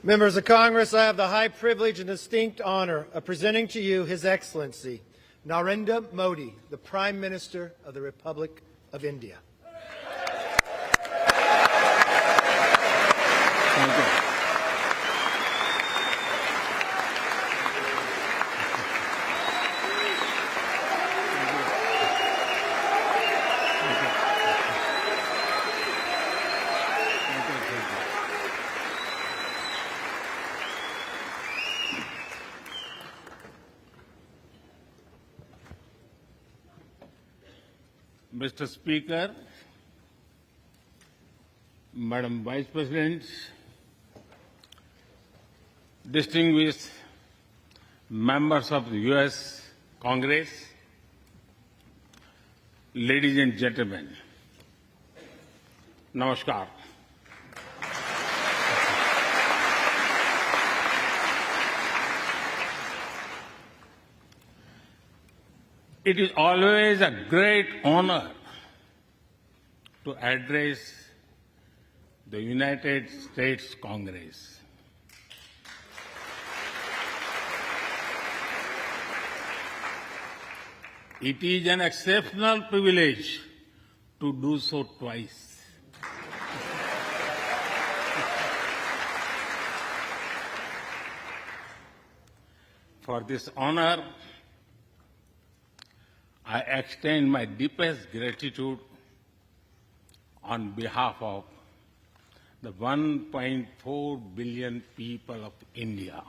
Members of Congress, I have the high privilege and distinct honor of presenting to you His Excellency Narendra Modi, the Prime Minister of the Republic of India. Thank you. Mr. Speaker, Madam Vice President, distinguished members of the U.S. Congress, ladies and gentlemen, Namaskar. It is always a great honor to address the United States Congress. It is an exceptional privilege to do so twice. For this honor, I extend my deepest gratitude on behalf of the 1.4 billion people of India.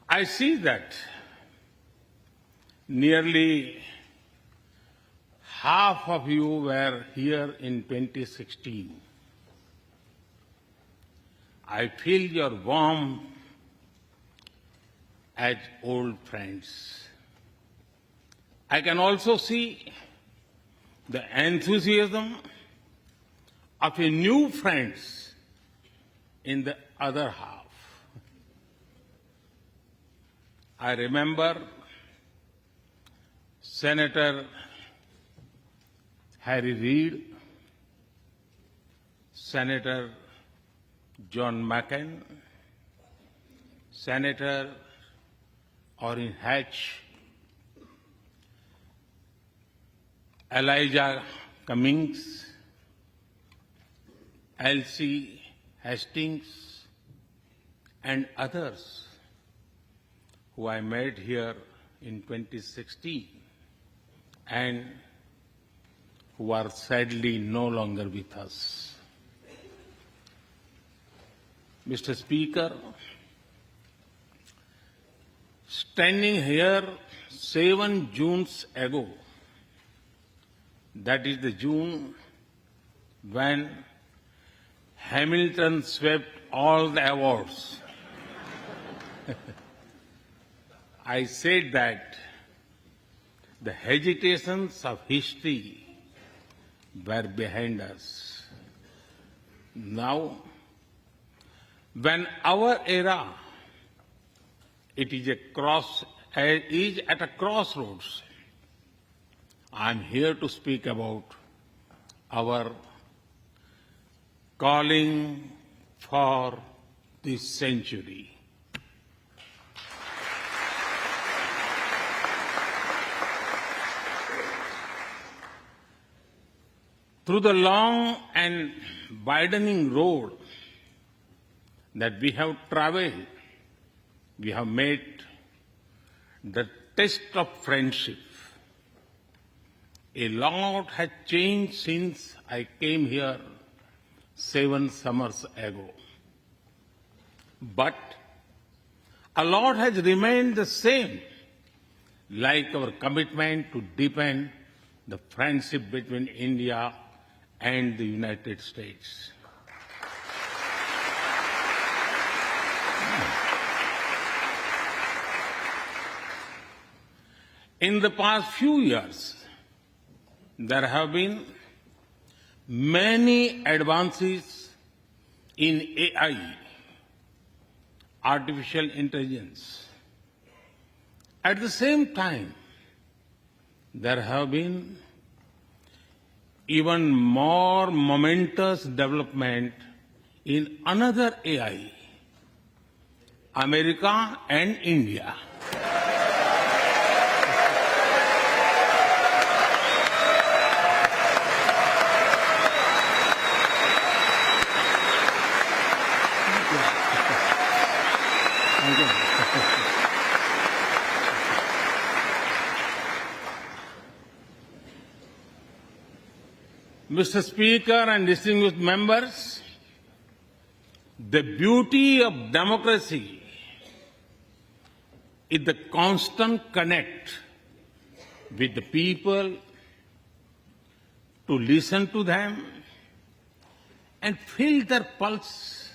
I see that nearly half of you were here in 2016. I feel your warmth as old friends. I can also see the enthusiasm of your new friends in the other half. I remember Senator Harry Reid, Senator John McCain, Senator Orrin Hatch, Elijah Cummings, Elsie Hastings, and others who I met here in 2016 and who are sadly no longer with us. Mr. Speaker, standing here 7 Junes ago, that is the June when Hamilton swept all the awards, I said that the hesitations of history were behind us. Now, when our era is at a crossroads, I am here to speak about our calling for this century. Through the long and widening road that we have traveled, we have made the test of friendship. A lot has changed since I came here 7 summers ago. But a lot has remained the same, like our commitment to deepen the friendship between India and the United States. In the past few years, there have been many advances in AI, artificial intelligence. At the same time, there have been even more momentous development in another AI, America and India. Mr. Speaker and distinguished members, the beauty of democracy is the constant connect with the people, to listen to them and feel their pulse.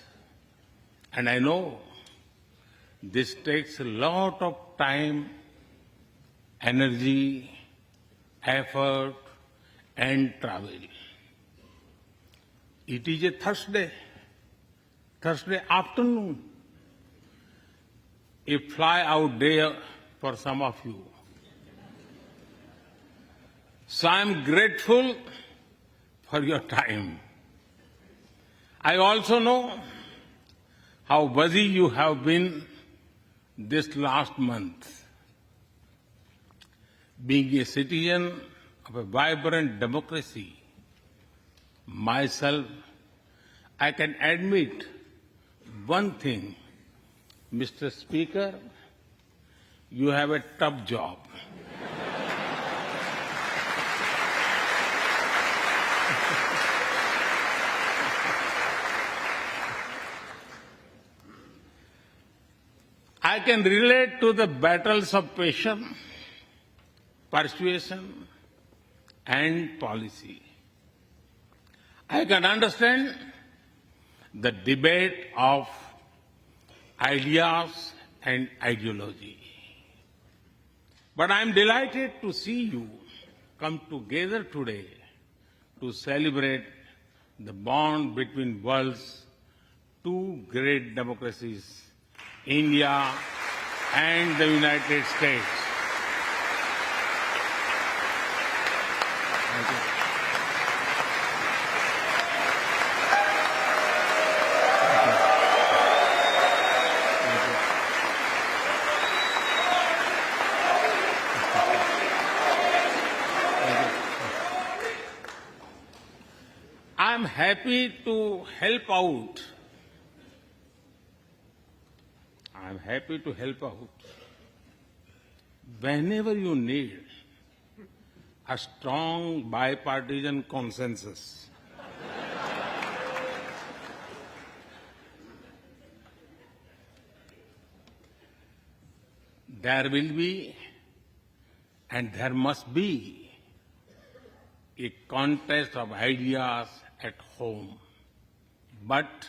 And I know this takes a lot of time, energy, effort, and travel. It is a Thursday afternoon, a fly-out day for some of you. So I am grateful for your time. I also know how busy you have been this last month. Being a citizen of a vibrant democracy, myself, I can admit one thing, Mr. Speaker, you have a tough job. I can relate to the battles of patience, persuasion, and policy. I can understand the debate of ideas and ideology. But I am delighted to see you come together today to celebrate the bond between world's two great democracies, India and the United States. Thank you. I'm happy to help out. I'm happy to help out whenever you need a strong bipartisan consensus. There will be and there must be a contest of ideas at home. But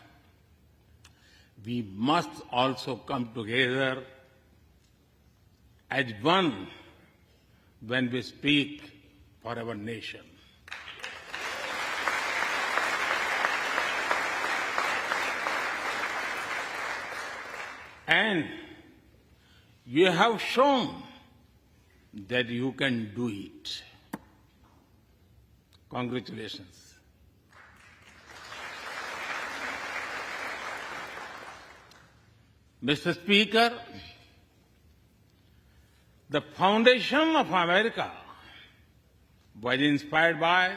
we must also come together as one when we speak for our nation. And you have shown that you can do it. Congratulations. Mr. Speaker, the foundation of America was inspired by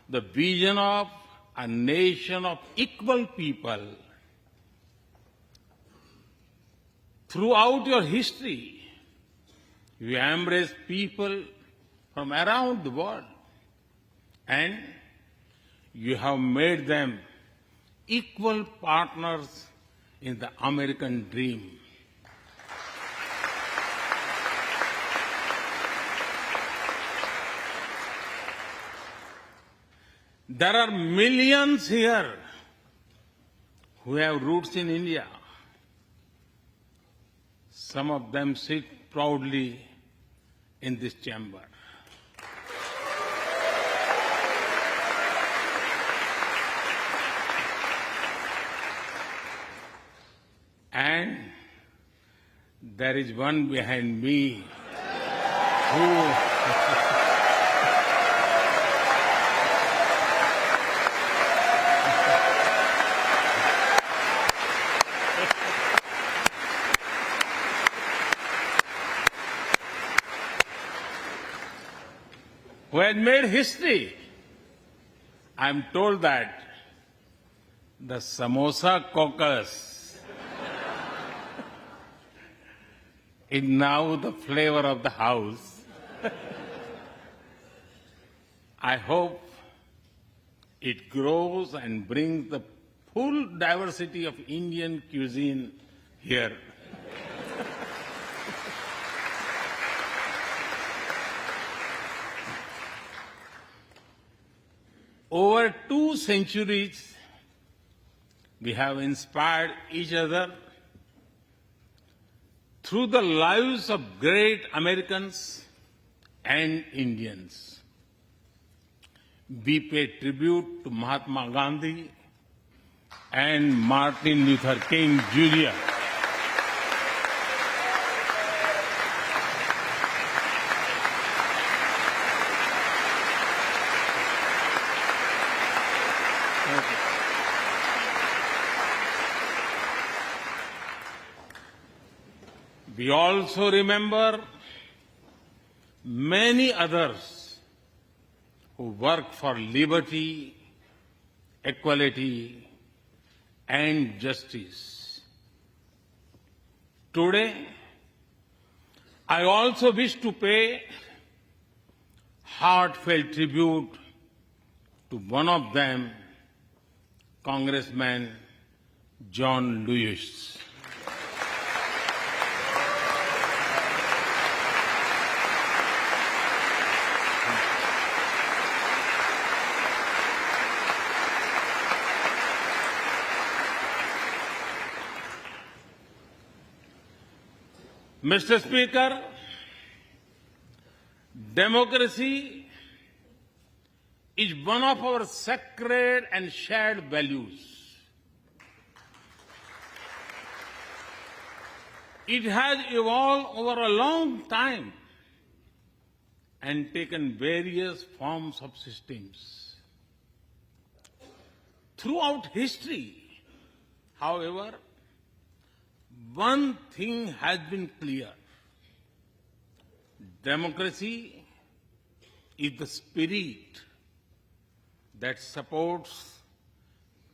the vision of a nation of equal people. Throughout your history, you embraced people from around the world, and you have made them equal partners in the American dream. There are millions here who have roots in India. Some of them sit proudly in this chamber. And there is one behind me. who had made history. I'm told that the Samosa caucus is now the flavor of the house. I hope it grows and brings the full diversity of Indian cuisine here. Over 2 centuries, we have inspired each other through the lives of great Americans and Indians. We pay tribute to Mahatma Gandhi and Martin Luther King Jr. We also remember many others who work for liberty, equality, and justice. Today, I also wish to pay heartfelt tribute to one of them, Congressman John Lewis. Mr. Speaker, democracy is one of our sacred and shared values. It has evolved over a long time and taken various forms of systems. Throughout history, however, one thing has been clear. Democracy is the spirit that supports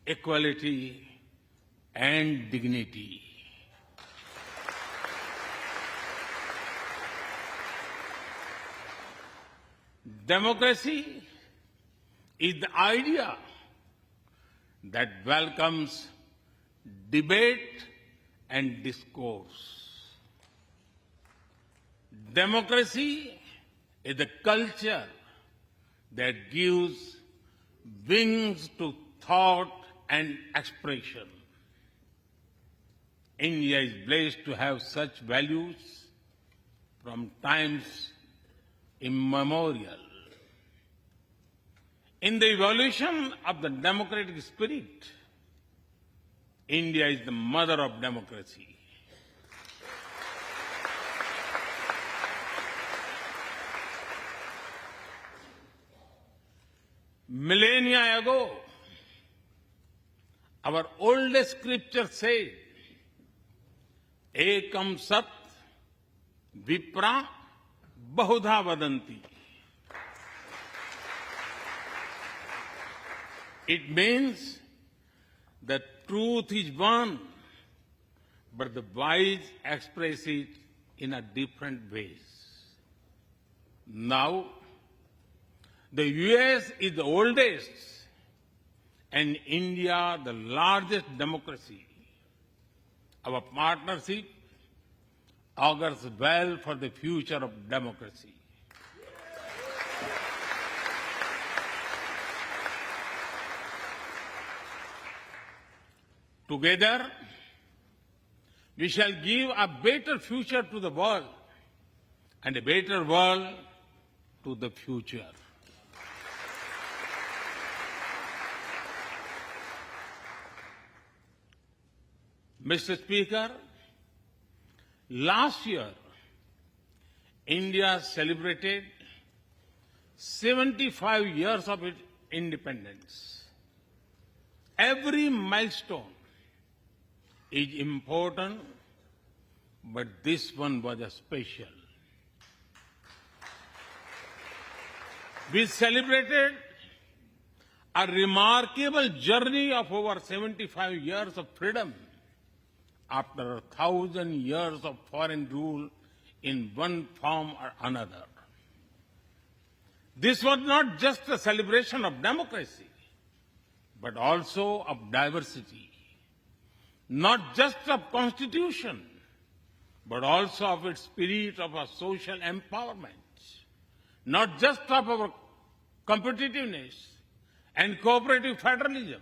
equality and dignity. Democracy is the idea that welcomes debate and discourse. Democracy is the culture that gives wings to thought and expression. India is blessed to have such values from times immemorial. In the evolution of the democratic spirit, India is the mother of democracy. Millennia ago, our oldest scripture said, Ekam Sat Vipra Bahudha Vadanti. It means the truth is one, but the wise express it in a different ways. Now, the U.S. is the oldest and India the largest democracy. Our partnership augurs well for the future of democracy. Together, we shall give a better future to the world and a better world to the future. Mr. Speaker, last year, India celebrated 75 years of its independence. Every milestone is important, but this one was a special. We celebrated a remarkable journey of over 75 years of freedom after 1,000 years of foreign rule in one form or another. This was not just a celebration of democracy, but also of diversity. Not just of constitution, but also of its spirit of a social empowerment. Not just of our competitiveness and cooperative federalism,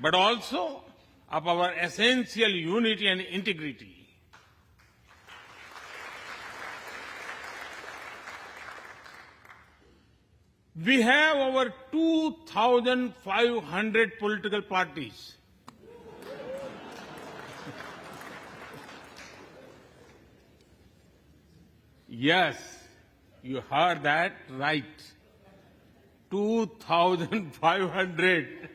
but also of our essential unity and integrity. We have over 2,500 political parties. Yes, you heard that right. 2,500.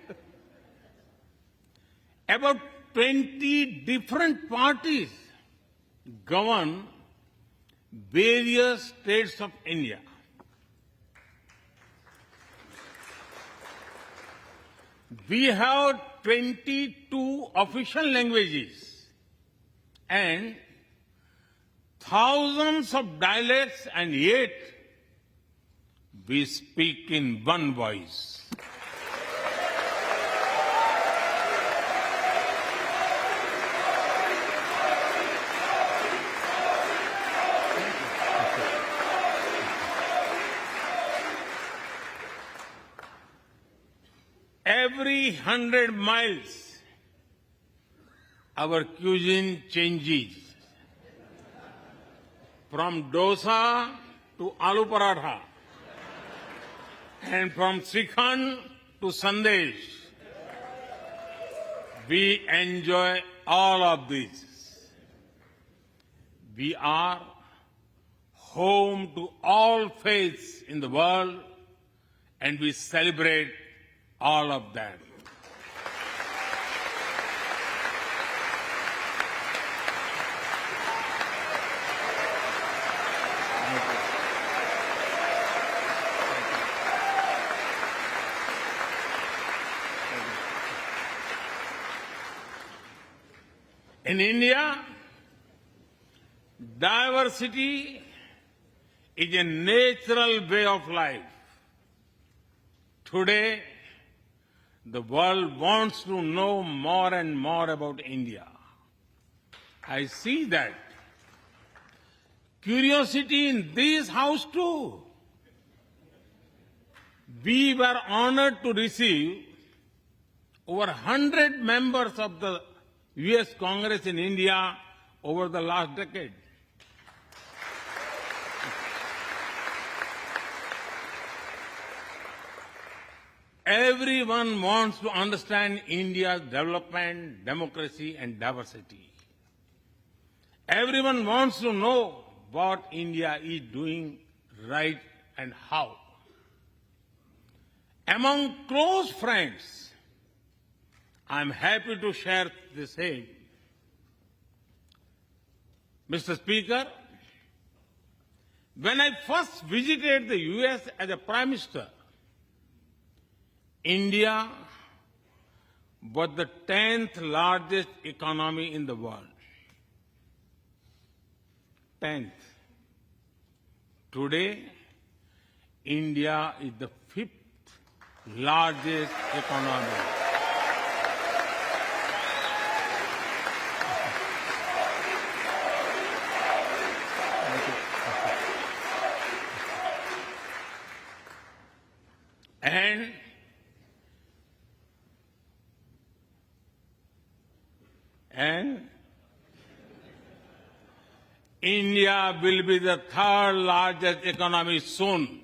About 20 different parties govern various states of India. We have 22 official languages and thousands of dialects, and yet we speak in one voice. Every 100 miles, our cuisine changes. From dosa to aloo paratha, and from Srikhand to Sandesh. We enjoy all of this. We are home to all faiths in the world, and we celebrate all of them. In India, diversity is a natural way of life. Today, the world wants to know more and more about India. I see that. Curiosity in this house too. We were honored to receive over 100 members of the U.S. Congress in India over the last decade. Everyone wants to understand India's development, democracy, and diversity. Everyone wants to know what India is doing right and how. Among close friends, I'm happy to share the same. Mr. Speaker, when I first visited the U.S. as a Prime Minister, India was the 10th largest economy in the world. 10th. Today, India is the 5th largest economy. And India will be the 3rd largest economy soon.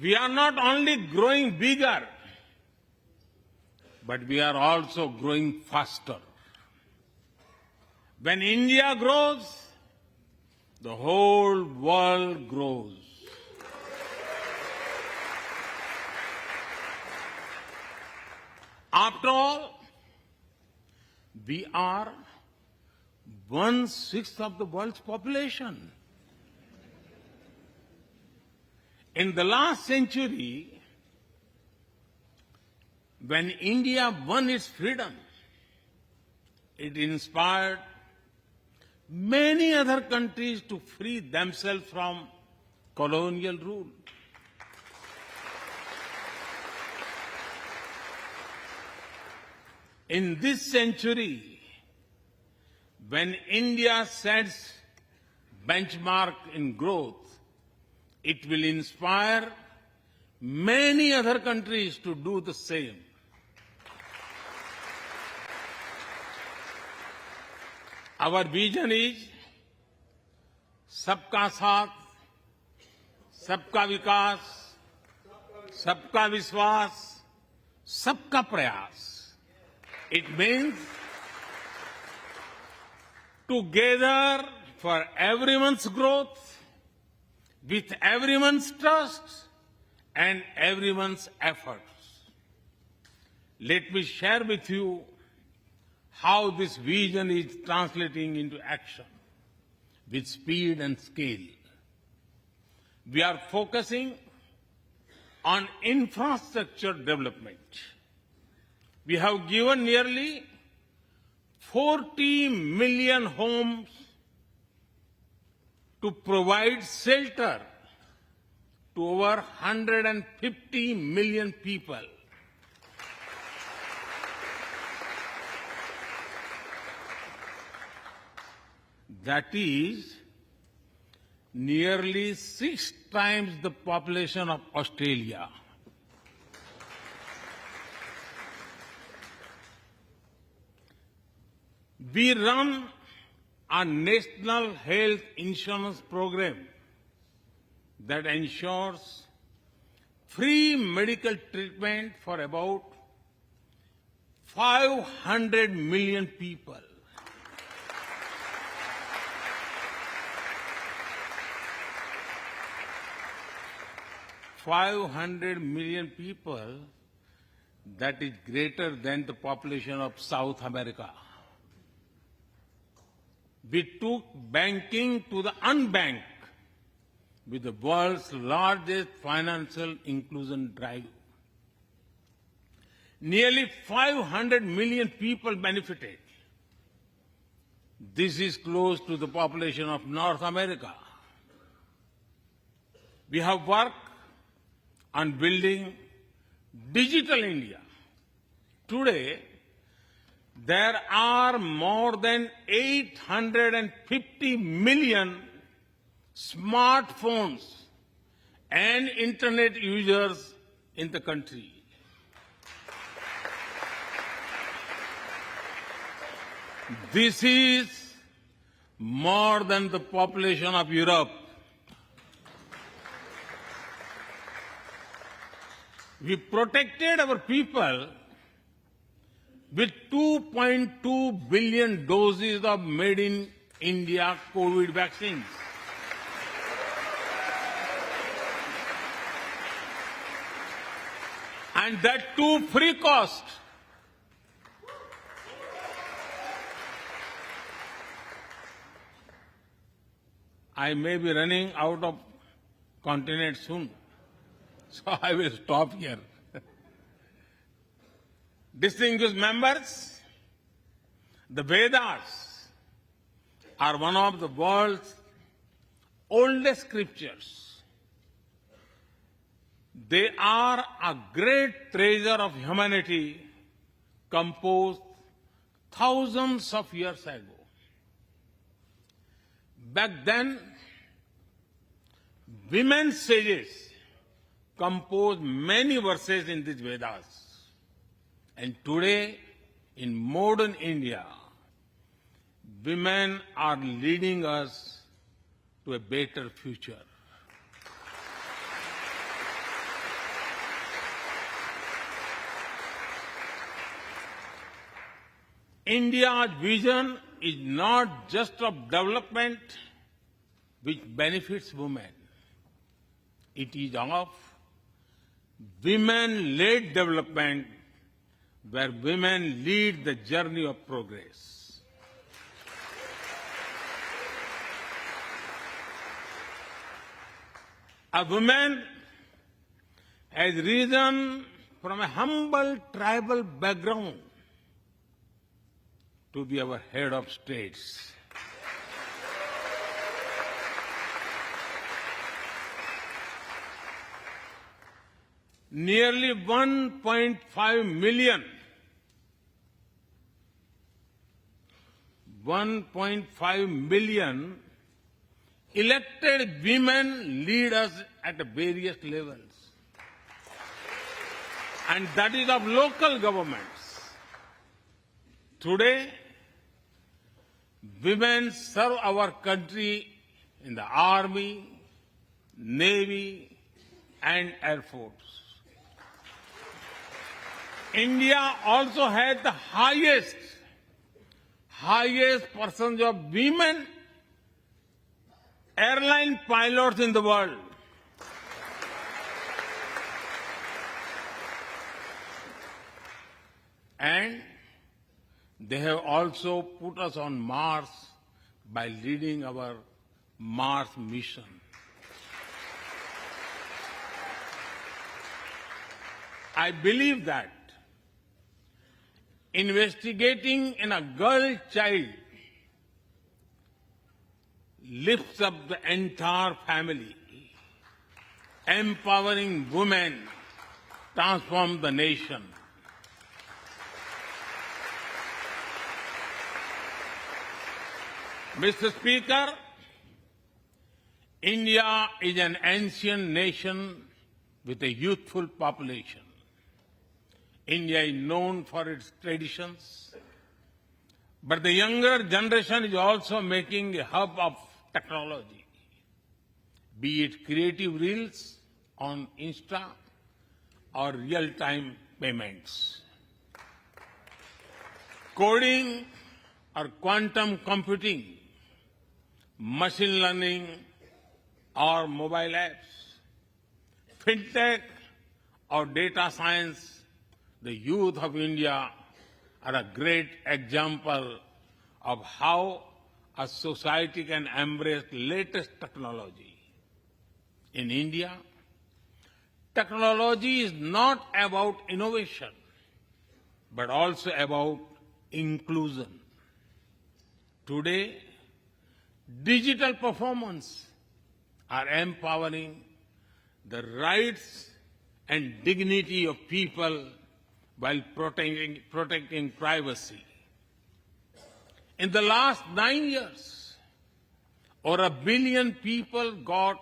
We are not only growing bigger, but we are also growing faster. When India grows, the whole world grows. After all, we are 1/6 of the world's population. In the last century, when India won its freedom, it inspired many other countries to free themselves from colonial rule. In this century, when India sets benchmark in growth, it will inspire many other countries to do the same. Our vision is सबका साथ, सबका विकास, सबका विश्वास, सबका प्रयास. It means together for everyone's growth, with everyone's trust and everyone's efforts. Let me share with you how this vision is translating into action with speed and scale. We are focusing on infrastructure development. We have given nearly 40 million homes to provide shelter to over 150 million people. That is nearly 6 times the population of Australia. We run a national health insurance program that ensures free medical treatment for about 500 million people. $500 million people, that is greater than the population of South America. We took banking to the unbanked with the world's largest financial inclusion drive. Nearly 500 million people benefited. This is close to the population of North America. We have worked on building digital India. Today, there are more than 850 million smartphones and internet users in the country. This is more than the population of Europe. We protected our people with 2.2 billion doses of made in India COVID vaccines. And that too free cost. I may be running out of continent soon, so I will stop here. Distinguished members, the Vedas are one of the world's oldest scriptures. They are a great treasure of humanity composed thousands of years ago. Back then, women sages composed many verses in these Vedas. And today, in modern India, women are leading us to a better future. India's vision is not just of development which benefits women. It is of women-led development where women lead the journey of progress. A woman has risen from a humble tribal background to be our head of states. Nearly 1.5 million elected women lead us at various levels. And that is of local governments. Today, women serve our country in the Army, Navy, and Air Force. India also has the highest percentage of women airline pilots in the world. And they have also put us on Mars by leading our Mars mission. I believe that investigating in a girl child lifts up the entire family. Empowering women transforms the nation. Mr. Speaker, India is an ancient nation with a youthful population. India is known for its traditions, but the younger generation is also making a hub of technology, be it creative reels on Insta or real-time payments. Coding or quantum computing, machine learning or mobile apps, fintech or data science, the youth of India are a great example of how a society can embrace latest technology. In India, technology is not about innovation, but also about inclusion. Today, digital performance are empowering the rights and dignity of people while protecting privacy. In the last 9 years, over 1 billion people got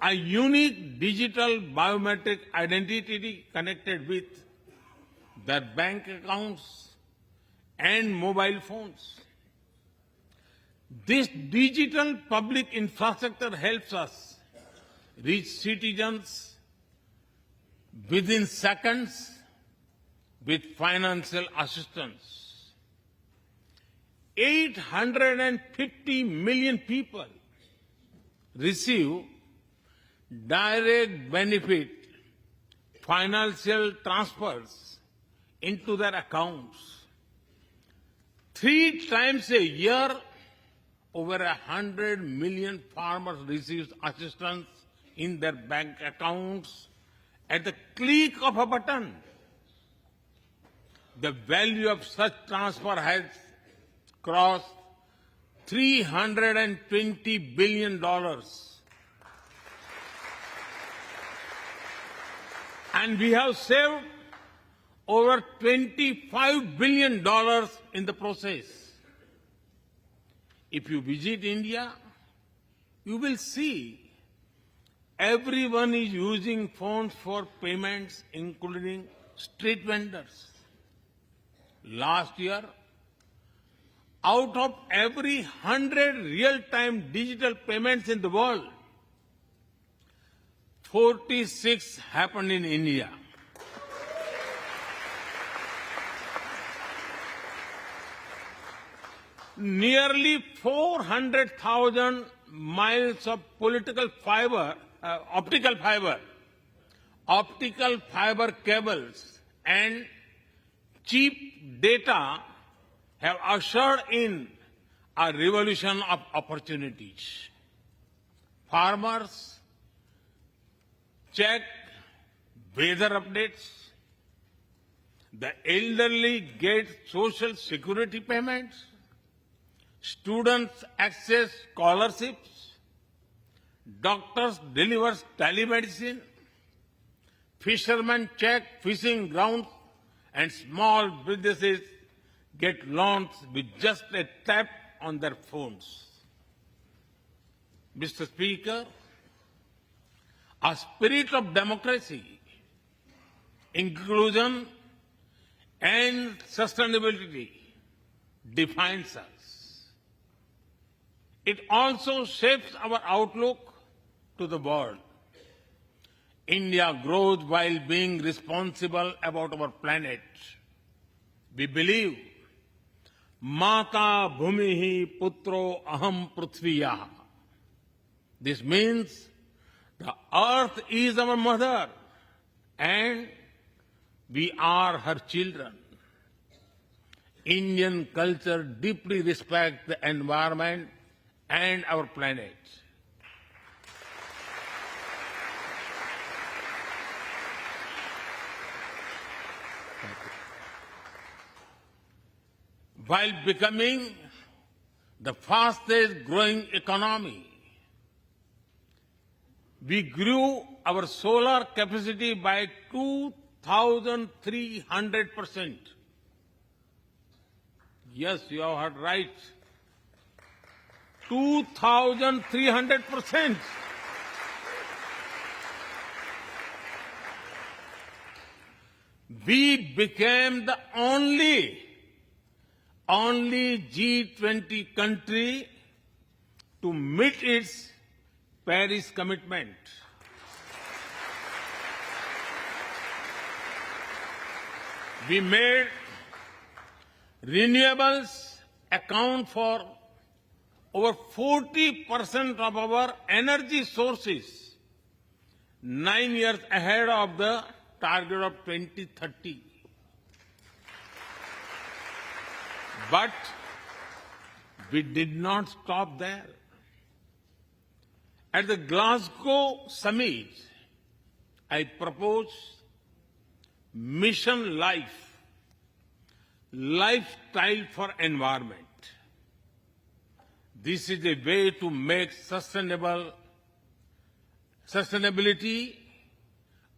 a unique digital biometric identity connected with their bank accounts and mobile phones. This digital public infrastructure helps us reach citizens within seconds with financial assistance. 850 million people receive direct benefit financial transfers into their accounts. 3 times a year, over 100 million farmers receive assistance in their bank accounts at the click of a button. The value of such transfer has crossed $320 billion. And we have saved over $25 billion in the process. If you visit India, you will see everyone is using phones for payments, including street vendors. Last year, out of every 100 real-time digital payments in the world, 46 happened in India. nearly 400,000 miles of optical fiber cables and cheap data have ushered in a revolution of opportunities. Farmers check weather updates. The elderly get social security payments. Students access scholarships. Doctors deliver telemedicine. Fishermen check fishing grounds, and small businesses get loans with just a tap on their phones. Mr. Speaker, a spirit of democracy, inclusion, and sustainability defines us. It also shapes our outlook to the world. India grows while being responsible about our planet. We believe, Mata Bhumihi Putro Aham Prithviya. This means the earth is our mother and we are her children. Indian culture deeply respects the environment and our planet. While becoming the fastest growing economy, we grew our solar capacity by 2,300%. Yes, you have heard right. 2,300%. We became the only G20 country to meet its Paris commitment. We made renewables account for over 40% of our energy sources, 9 years ahead of the target of 2030. But we did not stop there. At the Glasgow summit, I proposed Mission Life, lifestyle for environment. This is a way to make sustainability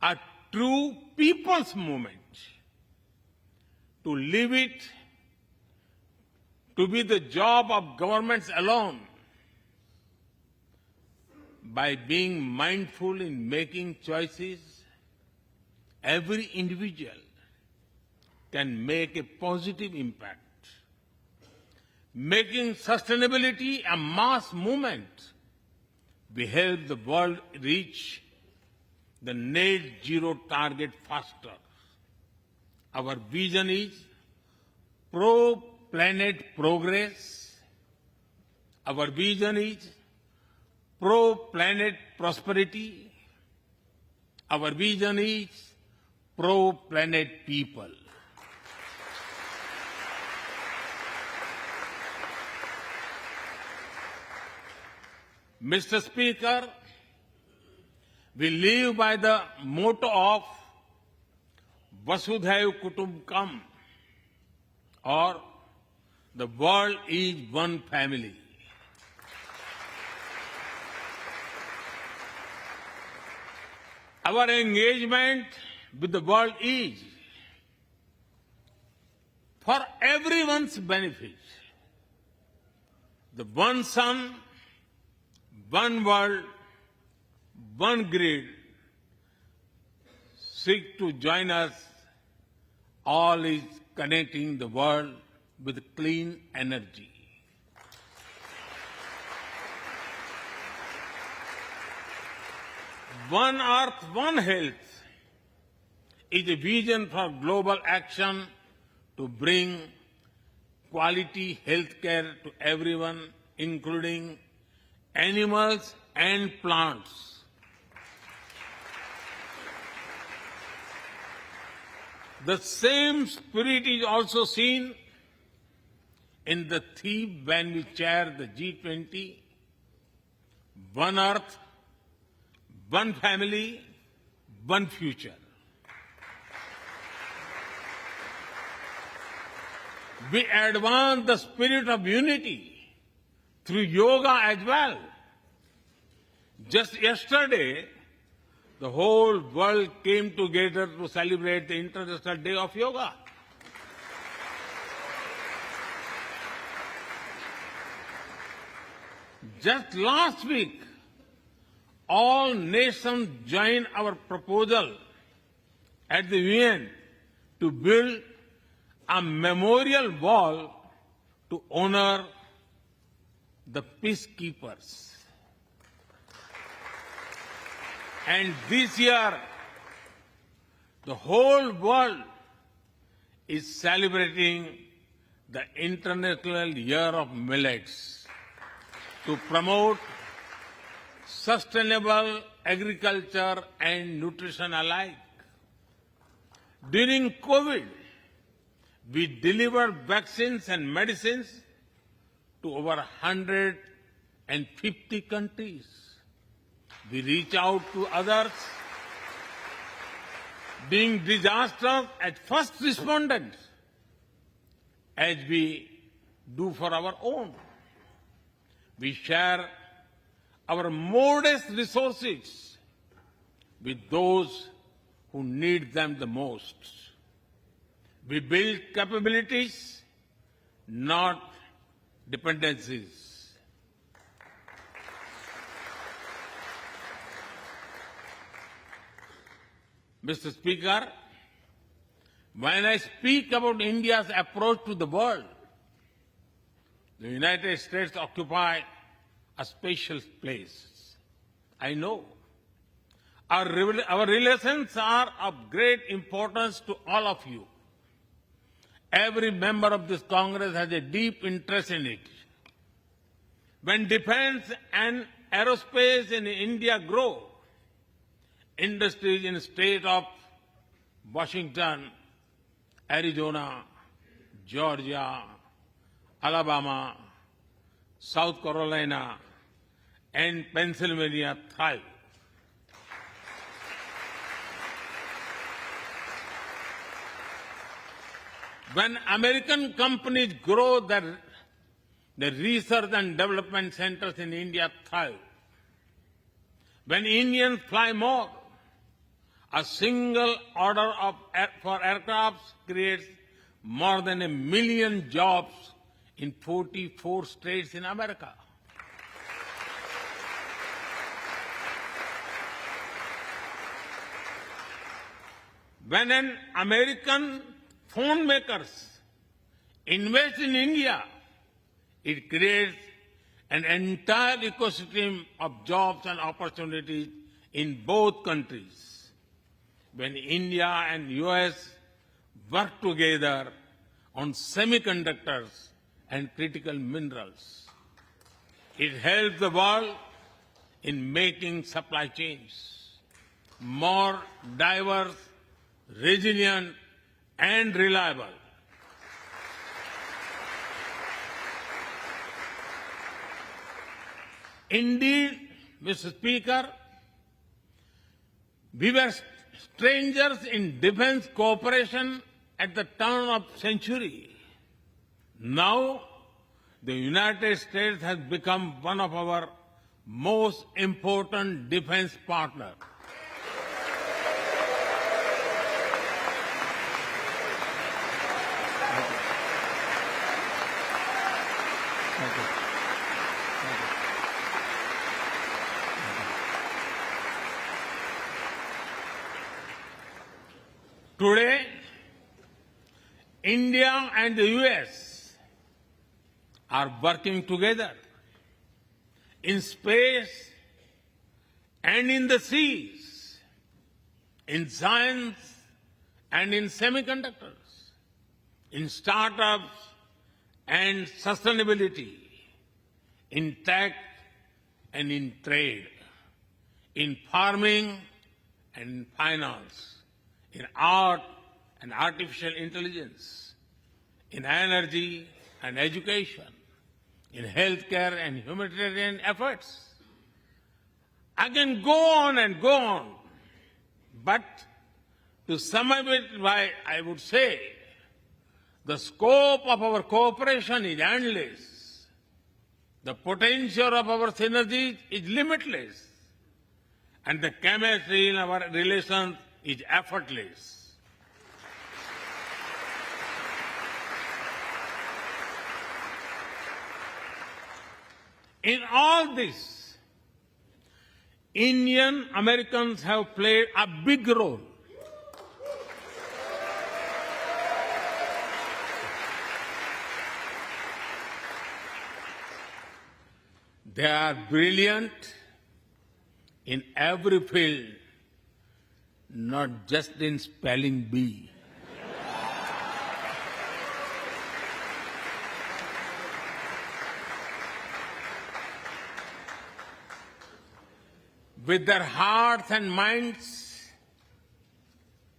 a true people's movement. To live it, to be the job of governments alone. By being mindful in making choices, every individual can make a positive impact. Making sustainability a mass movement, we help the world reach the net zero target faster. Our vision is pro-planet progress. Our vision is pro-planet prosperity. Our vision is pro-planet people. Mr. Speaker, we live by the motto of Vasudhaiv Kutumbakam, or the world is one family. Our engagement with the world is for everyone's benefit. The one sun, one world, one grid seek to join us. All is connecting the world with clean energy. One Earth, One Health is a vision for global action to bring quality health care to everyone, including animals and plants. The same spirit is also seen in the theme when we chair the G20, One Earth, One Family, One Future. We advance the spirit of unity through yoga as well. Just yesterday, the whole world came together to celebrate the International Day of Yoga. Just last week, all nations joined our proposal at the UN to build a memorial wall to honor the peacekeepers. And this year, the whole world is celebrating the International Year of Millets to promote sustainable agriculture and nutrition alike. During COVID, we delivered vaccines and medicines to over 150 countries. We reach out to others, being disasters at first responders, as we do for our own. We share our modest resources with those who need them the most. We build capabilities, not dependencies. Mr. Speaker, when I speak about India's approach to the world, the United States occupy a special place. I know. Our relations are of great importance to all of you. Every member of this Congress has a deep interest in it. When defense and aerospace in India grow, industries in the state of Washington, Arizona, Georgia, Alabama, South Carolina, and Pennsylvania thrive. When American companies grow, the research and development centers in India thrive. When Indians fly more, a single order for aircrafts creates more than 1 million jobs in 44 states in America. When an American phone makers invest in India, it creates an entire ecosystem of jobs and opportunities in both countries. When India and U.S. work together on semiconductors and critical minerals, it helps the world in making supply chains more diverse, resilient, and reliable. Indeed, Mr. Speaker, we were strangers in defense cooperation at the turn of the century. Now, the United States has become one of our most important defense partners. Today, India and the U.S. are working together in space and in the seas, in science and in semiconductors, in startups and sustainability, in tech and in trade, in farming and in finance, in art and artificial intelligence, in energy and education, in healthcare and humanitarian efforts. I can go on and go on, but to sum up it, I would say the scope of our cooperation is endless. The potential of our synergies is limitless. And the chemistry in our relations is effortless. In all this, Indian Americans have played a big role. They are brilliant in every field, not just in spelling bee. With their hearts and minds,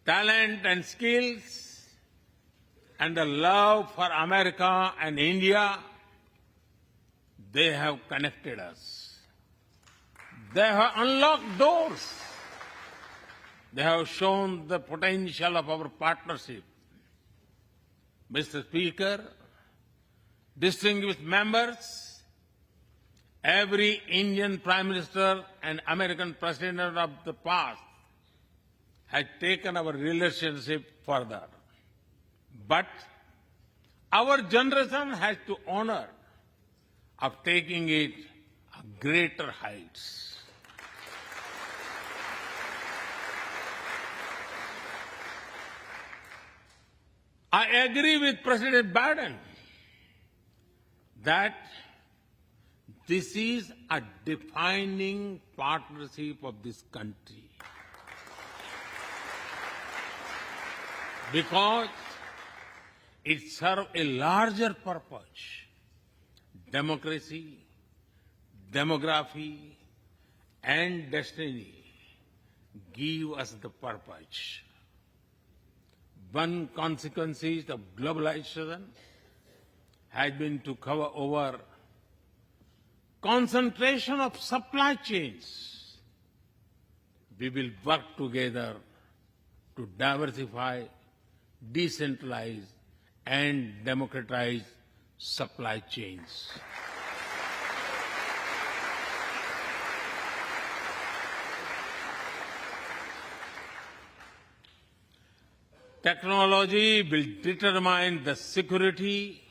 talent and skills, and the love for America and India, they have connected us. They have unlocked doors. They have shown the potential of our partnership. Mr. Speaker, distinguished members, every Indian Prime Minister and American President of the past has taken our relationship further. But our generation has to honor of taking it to greater heights. I agree with President Biden that this is a defining partnership of this country, because it serves a larger purpose: democracy, demography, and destiny give us the purpose. One consequence of globalization has been to cover over concentration of supply chains. We will work together to diversify, decentralize, and democratize supply chains. Technology will determine the security,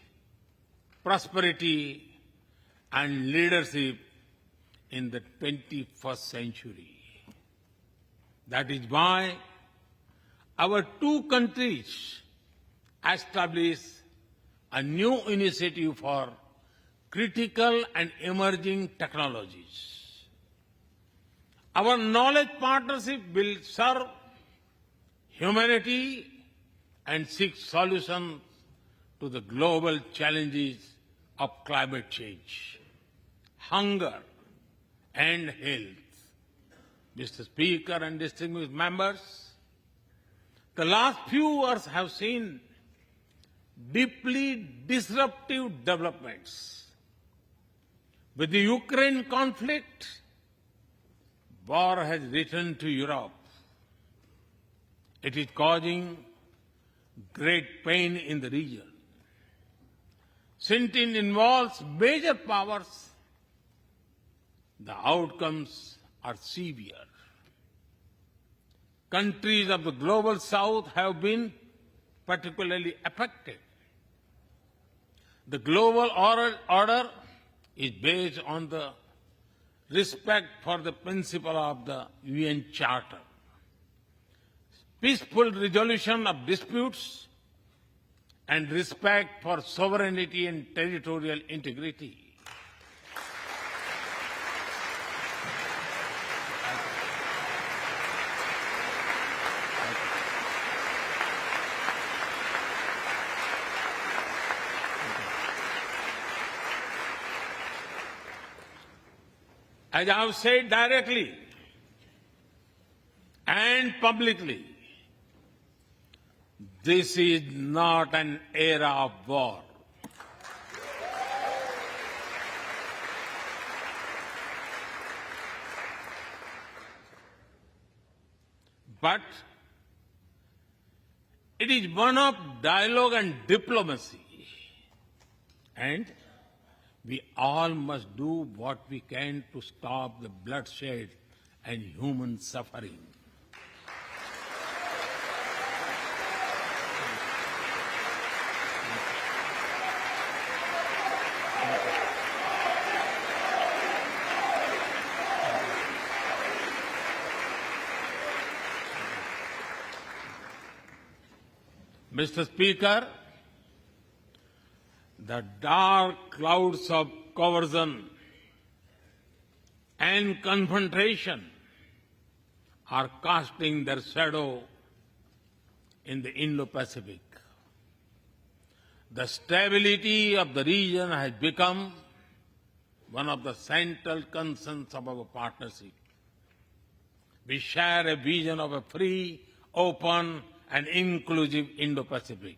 prosperity, and leadership in the 21st century. That is why our two countries established a new initiative for critical and emerging technologies. Our knowledge partnership will serve humanity and seek solutions to the global challenges of climate change, hunger, and health. Mr. Speaker and distinguished members, the last few years have seen deeply disruptive developments. With the Ukraine conflict, war has returned to Europe. It is causing great pain in the region. Since it involves major powers, the outcomes are severe. Countries of the global south have been particularly affected. The global order is based on the respect for the principle of the UN Charter, peaceful resolution of disputes, and respect for sovereignty and territorial integrity. As I have said directly and publicly, this is not an era of war. But it is one of dialogue and diplomacy. And we all must do what we can to stop the bloodshed and human suffering. Mr. Speaker, the dark clouds of coercion and confrontation are casting their shadow in the Indo-Pacific. The stability of the region has become one of the central concerns of our partnership. We share a vision of a free, open, and inclusive Indo-Pacific.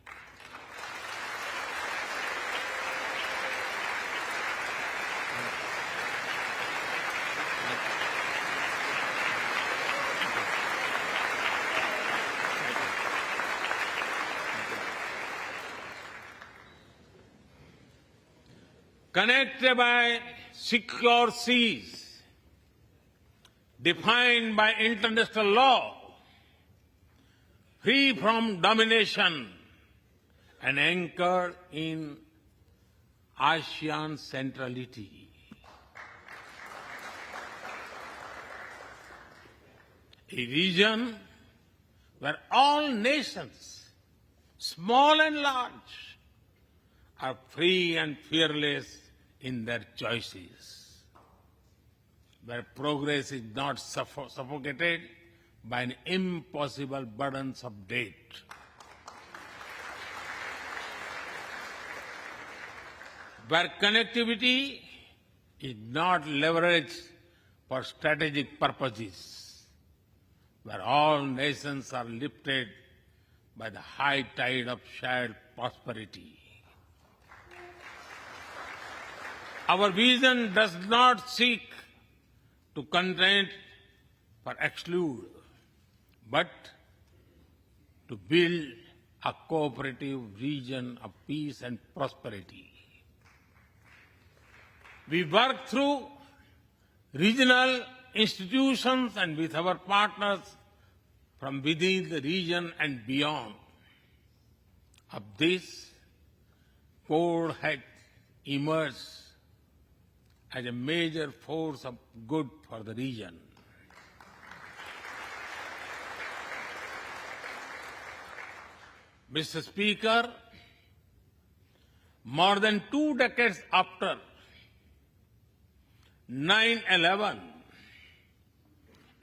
Connected by secure seas, defined by international law, free from domination, and anchored in ASEAN centrality. A region where all nations, small and large, are free and fearless in their choices, where progress is not suffocated by an impossible burdens of debt. Where connectivity is not leveraged for strategic purposes, where all nations are lifted by the high tide of shared prosperity. Our vision does not seek to contain or exclude, but to build a cooperative region of peace and prosperity. We work through regional institutions and with our partners from within the region and beyond. Of this, Quad has emerged as a major force of good for the region. Mr. Speaker, more than 2 decades after 9/11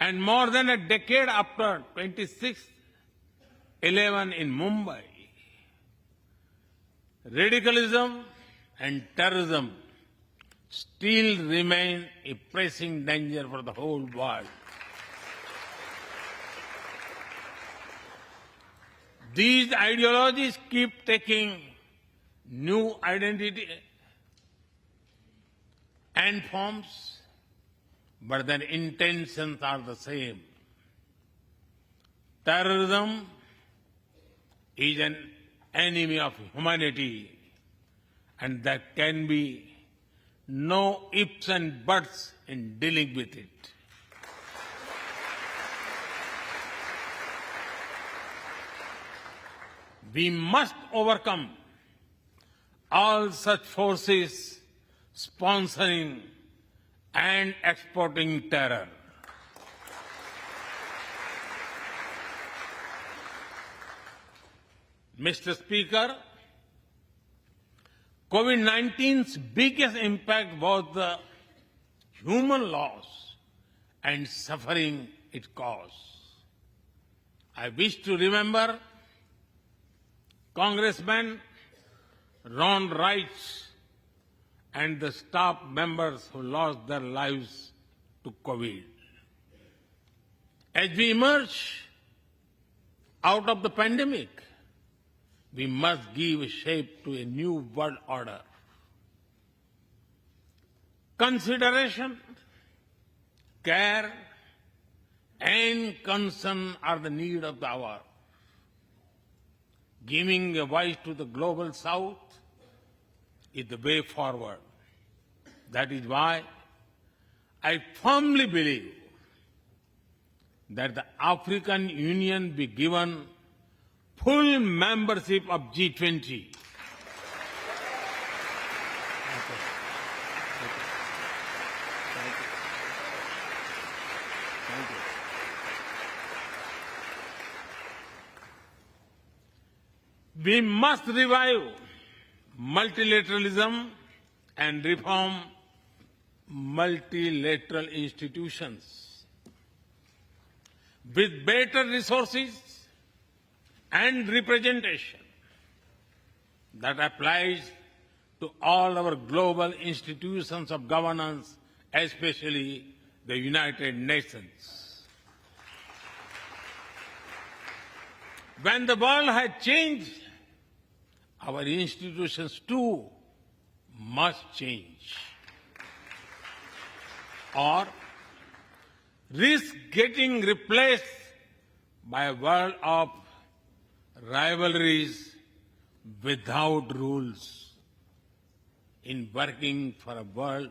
and more than a decade after 26/11 in Mumbai, radicalism and terrorism still remain a pressing danger for the whole world. These ideologies keep taking new identity and forms, but their intentions are the same. Terrorism is an enemy of humanity, and there can be no ifs and buts in dealing with it. We must overcome all such forces sponsoring and exporting terror. Mr. Speaker, COVID-19's biggest impact was the human loss and suffering it caused. I wish to remember Congressman Ron Wright and the staff members who lost their lives to COVID. As we emerge out of the pandemic, we must give shape to a new world order. Consideration, care, and concern are the need of the hour. Giving a voice to the global south is the way forward. That is why I firmly believe that the African Union be given full membership of G20. We must revive multilateralism and reform multilateral institutions. With better resources and representation that applies to all our global institutions of governance, especially the United Nations. When the world has changed, our institutions too must change, or risk getting replaced by a world of rivalries without rules. In working for a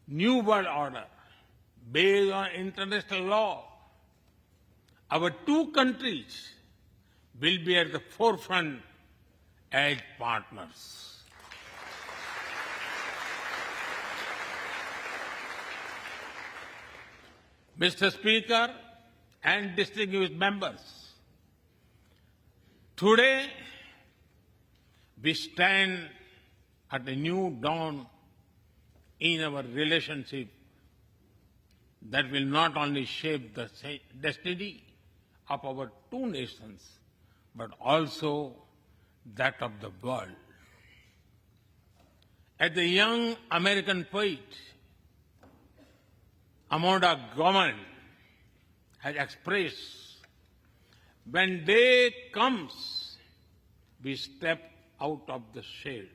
new world order based on international law, our two countries will be at the forefront as partners. Mr. Speaker and distinguished members, today we stand at a new dawn in our relationship that will not only shape the destiny of our two nations, but also that of the world. As the young American poet Amanda Gorman has expressed, when day comes, we step out of the shade.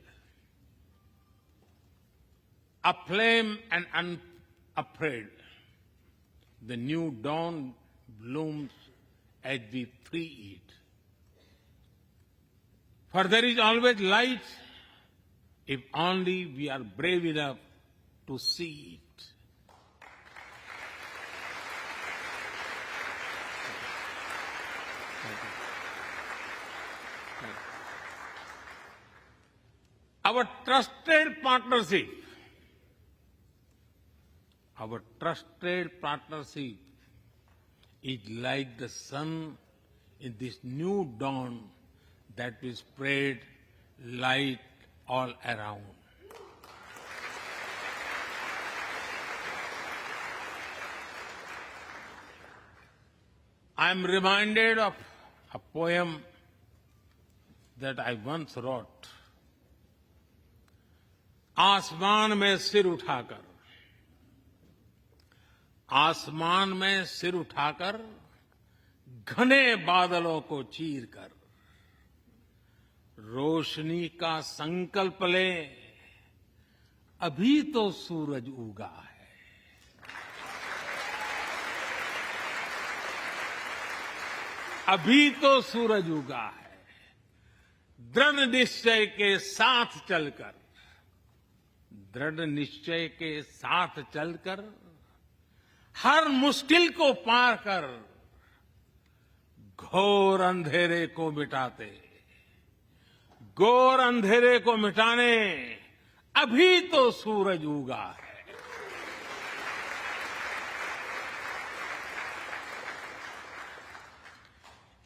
Aflame and unafraid, the new dawn blooms as we free it. For there is always light if only we are brave enough to see it. Our trusted partnership is like the sun in this new dawn that will spread light all around. I am reminded of a poem that I once wrote. आसमान में सिर उठाकर घने बादलों को चीरकर रोशनी का संकल्प ले, अभी तो सूरज उगा है। अभी तो सूरज उगा है। दृढ़ निश्चय के साथ चलकर हर मुश्किल को पार कर घोर अंधेरे को मिटाने अभी तो सूरज उगा है।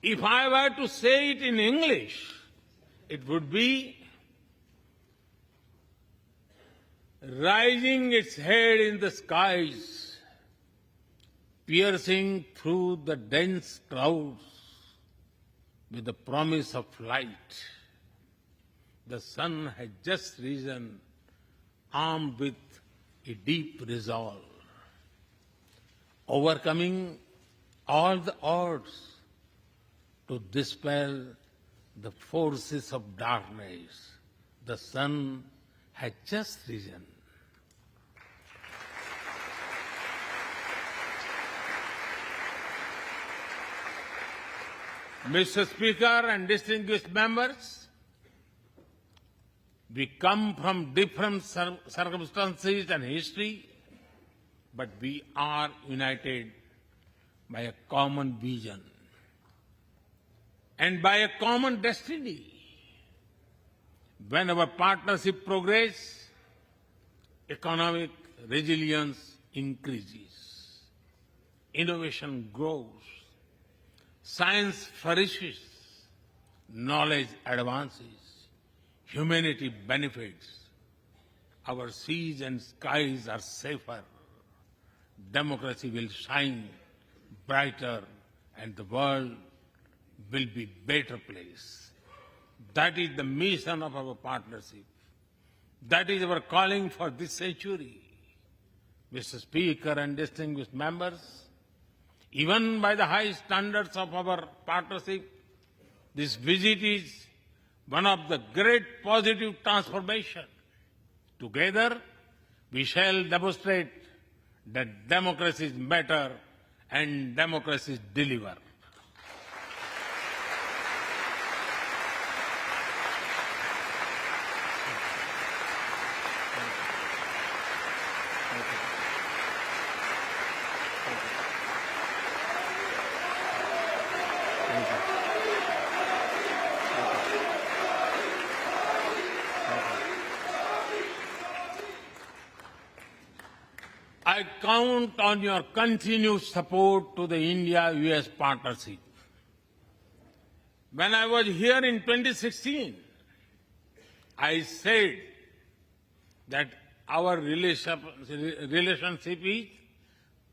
If I were to say it in English, it would be rising its head in the skies, piercing through the dense clouds with the promise of light. The sun has just risen, armed with a deep resolve, overcoming all the odds to dispel the forces of darkness. The sun had just risen. Mr. Speaker and distinguished members, we come from different circumstances and history, but we are united by a common vision and by a common destiny. When our partnership progresses, economic resilience increases, innovation grows, science flourishes, knowledge advances, humanity benefits, our seas and skies are safer, democracy will shine brighter, and the world will be a better place. That is the mission of our partnership. That is our calling for this century. Mr. Speaker and distinguished members, even by the high standards of our partnership, this visit is one of the great positive transformation. Together, we shall demonstrate that democracy is better and democracy deliver. I count on your continued support to the India-US partnership. When I was here in 2016, I said that our relationship is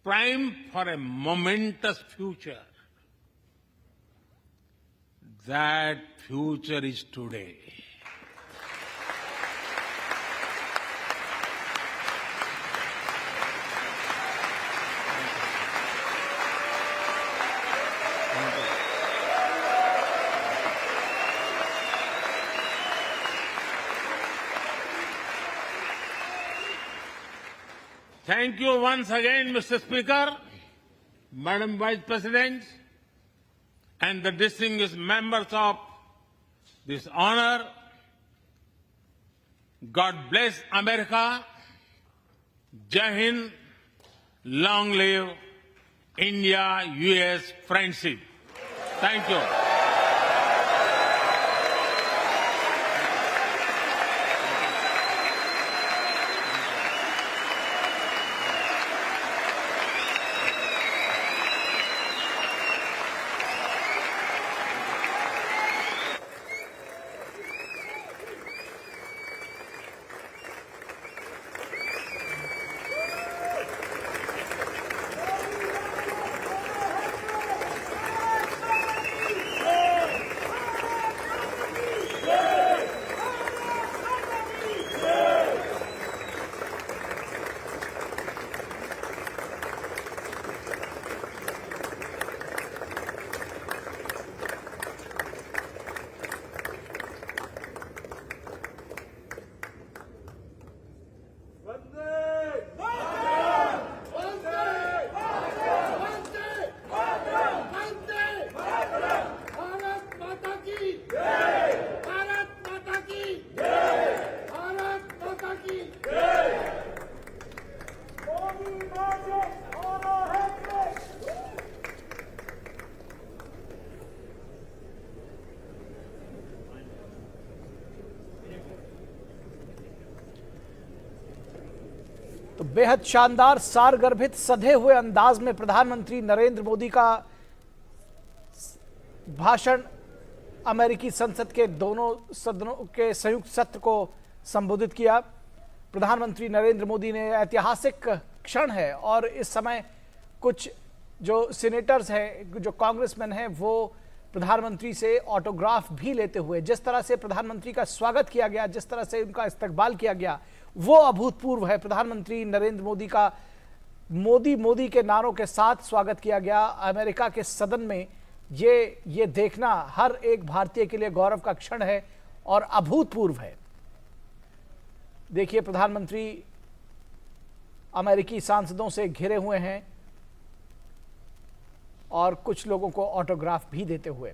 primed for a momentous future. That future is today. Thank you once again, Mr. Speaker, Madam Vice President, and the distinguished members of this honor. God bless America. Jai Hind. Long live India-US friendship. Thank you. तो बेहद शानदार सारगर्भित सधे हुए अंदाज में प्रधानमंत्री नरेंद्र मोदी का भाषण अमेरिकी संसद के दोनों सदनों के संयुक्त सत्र को संबोधित किया। प्रधानमंत्री नरेंद्र मोदी ने ऐतिहासिक क्षण है और इस समय कुछ जो सीनेटर्स हैं, जो कांग्रेसमैन हैं, वो प्रधानमंत्री से ऑटोग्राफ भी लेते हुए। जिस तरह से प्रधानमंत्री का स्वागत किया गया, जिस तरह से उनका इस्तकबाल किया गया, वो अभूतपूर्व है। प्रधानमंत्री नरेंद्र मोदी का मोदी मोदी के नारों के साथ स्वागत किया गया अमेरिका के सदन में। ये देखना हर एक भारतीय के लिए गौरव का क्षण है और अभूतपूर्व है। देखिए, प्रधानमंत्री अमेरिकी सांसदों से घिरे हुए हैं और कुछ लोगों को ऑटोग्राफ भी देते हुए।